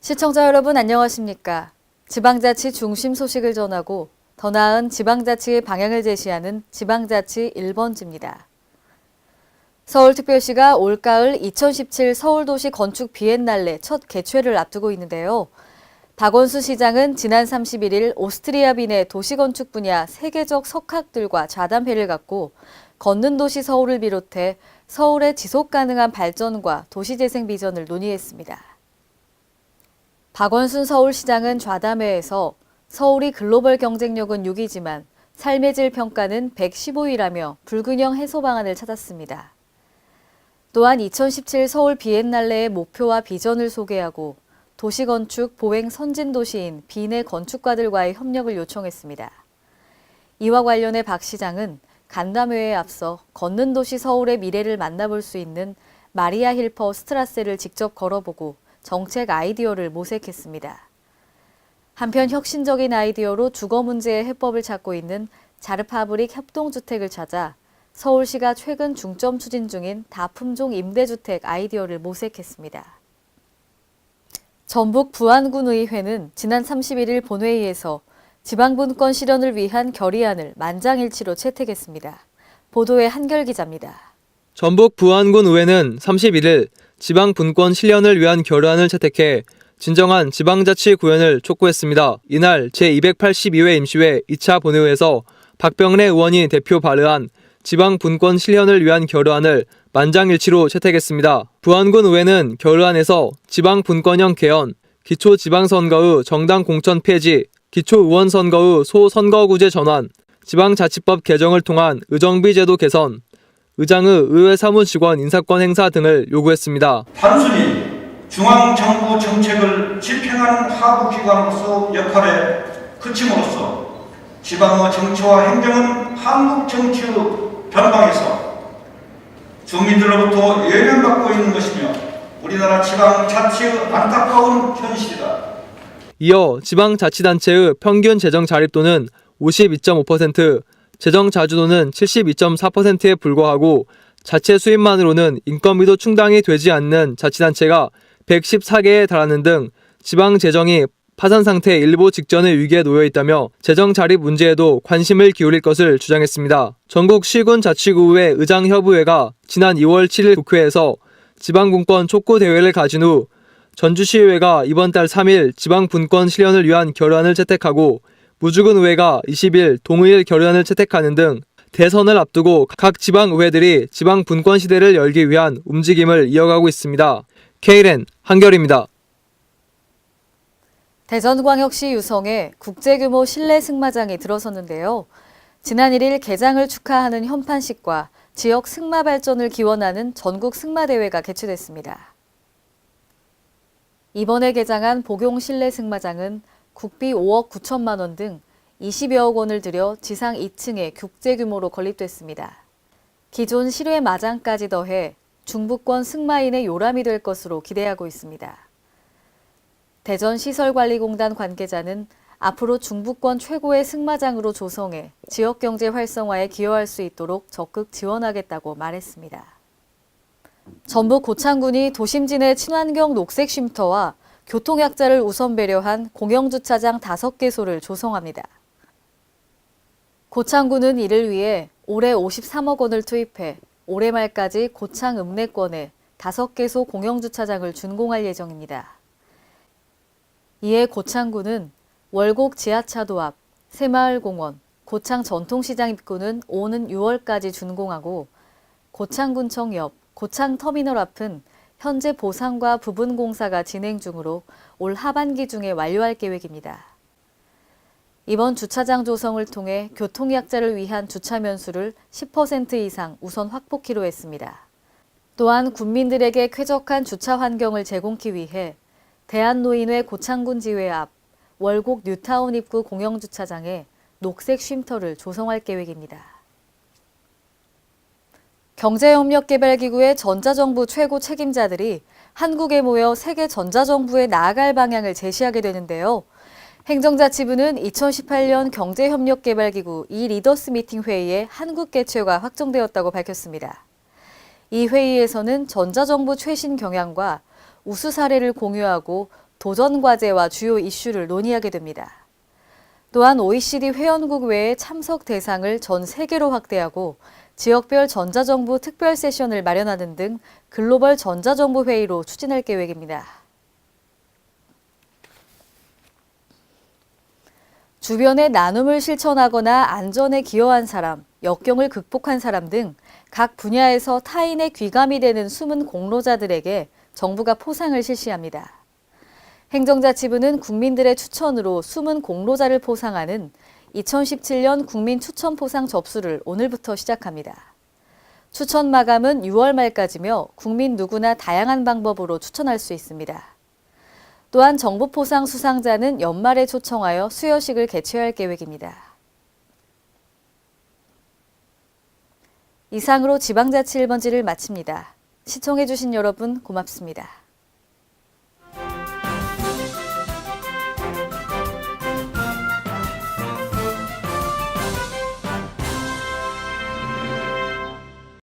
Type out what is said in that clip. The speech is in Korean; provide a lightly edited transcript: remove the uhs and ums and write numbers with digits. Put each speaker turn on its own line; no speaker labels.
시청자 여러분 안녕하십니까? 지방자치 중심 소식을 전하고 더 나은 지방자치의 방향을 제시하는 지방자치 1번지입니다. 서울특별시가 올가을 2017 서울도시 건축 비엔날레 첫 개최를 앞두고 있는데요. 박원순 시장은 지난 31일 오스트리아 빈의 도시건축 분야 세계적 석학들과 좌담회를 갖고 걷는 도시 서울을 비롯해 서울의 지속가능한 발전과 도시재생 비전을 논의했습니다. 박원순 서울시장은 좌담회에서 서울이 글로벌 경쟁력은 6위지만 삶의 질 평가는 115위라며 불균형 해소 방안을 찾았습니다. 또한 2017 서울 비엔날레의 목표와 비전을 소개하고 도시건축 보행 선진도시인 빈의 건축가들과의 협력을 요청했습니다. 이와 관련해 박 시장은 간담회에 앞서 걷는 도시 서울의 미래를 만나볼 수 있는 마리아 힐퍼 스트라세를 직접 걸어보고 정책 아이디어를 모색했습니다. 한편 혁신적인 아이디어로 주거 문제의 해법을 찾고 있는 자르파브릭 협동주택을 찾아 서울시가 최근 중점 추진 중인 다품종 임대주택 아이디어를 모색했습니다. 전북 부안군의회는 지난 31일 본회의에서 지방분권 실현을 위한 결의안을 만장일치로 채택했습니다. 보도의 한결 기자입니다.
전북 부안군의회는 31일 지방분권 실현을 위한 결의안을 채택해 진정한 지방자치 구현을 촉구했습니다. 이날 제282회 임시회 2차 본회의에서 박병래 의원이 대표 발의한 지방분권 실현을 위한 결의안을 만장일치로 채택했습니다. 부안군 의회는 결의안에서 지방분권형 개헌, 기초지방선거의 정당 공천 폐지, 기초의원선거의 소선거구제 전환, 지방자치법 개정을 통한 의정비 제도 개선, 의장의 의회 사무직원 인사권 행사 등을 요구했습니다.
단순히 중앙정부 정책을 집행하는 하부기관으로서 역할에 그침으로써 지방의 정치와 행정은 한국 정치의 변방에서 주민들로부터 외면받고 있는 것이며 우리나라 지방자치의 안타까운 현실이다.
이어 지방자치단체의 평균 재정 자립도는 52.5%, 재정 자주도는 72.4%에 불과하고 자체 수입만으로는 인건비도 충당이 되지 않는 자치단체가 114개에 달하는 등 지방 재정이 파산 상태 일보 직전의 위기에 놓여 있다며 재정 자립 문제에도 관심을 기울일 것을 주장했습니다. 전국 시군 자치구의 의장협의회가 지난 2월 7일 국회에서 지방분권 촉구 대회를 가진 후 전주시의회가 이번 달 3일 지방분권 실현을 위한 결의안을 채택하고 무주군의회가 20일 동의일 결의안을 채택하는 등 대선을 앞두고 각 지방의회들이 지방분권 시대를 열기 위한 움직임을 이어가고 있습니다. KLN 한결입니다.
대전광역시 유성에 국제규모 실내 승마장이 들어섰는데요. 지난 1일 개장을 축하하는 현판식과 지역 승마 발전을 기원하는 전국 승마대회가 개최됐습니다. 이번에 개장한 복용 실내 승마장은 국비 5억 9천만 원 등 20여억 원을 들여 지상 2층에 국제규모로 건립됐습니다. 기존 실외 마장까지 더해 중부권 승마인의 요람이 될 것으로 기대하고 있습니다. 대전시설관리공단 관계자는 앞으로 중부권 최고의 승마장으로 조성해 지역경제 활성화에 기여할 수 있도록 적극 지원하겠다고 말했습니다. 전북 고창군이 도심진의 친환경 녹색 쉼터와 교통약자를 우선 배려한 공영주차장 5개소를 조성합니다. 고창군은 이를 위해 올해 53억 원을 투입해 올해 말까지 고창 읍내권에 5개소 공영주차장을 준공할 예정입니다. 이에 고창군은 월곡 지하차도 앞, 새마을공원, 고창 전통시장 입구는 오는 6월까지 준공하고 고창군청 옆, 고창터미널 앞은 현재 보상과 부분 공사가 진행 중으로 올 하반기 중에 완료할 계획입니다. 이번 주차장 조성을 통해 교통약자를 위한 주차 면수를 10% 이상 우선 확보키로 했습니다. 또한 군민들에게 쾌적한 주차 환경을 제공하기 위해 대한노인회 고창군 지회 앞 월곡 뉴타운 입구 공영주차장에 녹색 쉼터를 조성할 계획입니다. 경제협력개발기구의 전자정부 최고 책임자들이 한국에 모여 세계 전자정부에 나아갈 방향을 제시하게 되는데요. 행정자치부는 2018년 경제협력개발기구 리더스 미팅 회의에 한국 개최가 확정되었다고 밝혔습니다. 이 회의에서는 전자정부 최신 경향과 우수 사례를 공유하고 도전 과제와 주요 이슈를 논의하게 됩니다. 또한 OECD 회원국 외에 참석 대상을 전 세계로 확대하고 지역별 전자정부 특별 세션을 마련하는 등 글로벌 전자정부 회의로 추진할 계획입니다. 주변의 나눔을 실천하거나 안전에 기여한 사람, 역경을 극복한 사람 등 각 분야에서 타인의 귀감이 되는 숨은 공로자들에게 정부가 포상을 실시합니다. 행정자치부는 국민들의 추천으로 숨은 공로자를 포상하는 2017년 국민 추천 포상 접수를 오늘부터 시작합니다. 추천 마감은 6월 말까지며 국민 누구나 다양한 방법으로 추천할 수 있습니다. 또한 정부 포상 수상자는 연말에 초청하여 수여식을 개최할 계획입니다. 이상으로 지방자치 1번지를 마칩니다. 시청해주신 여러분 고맙습니다.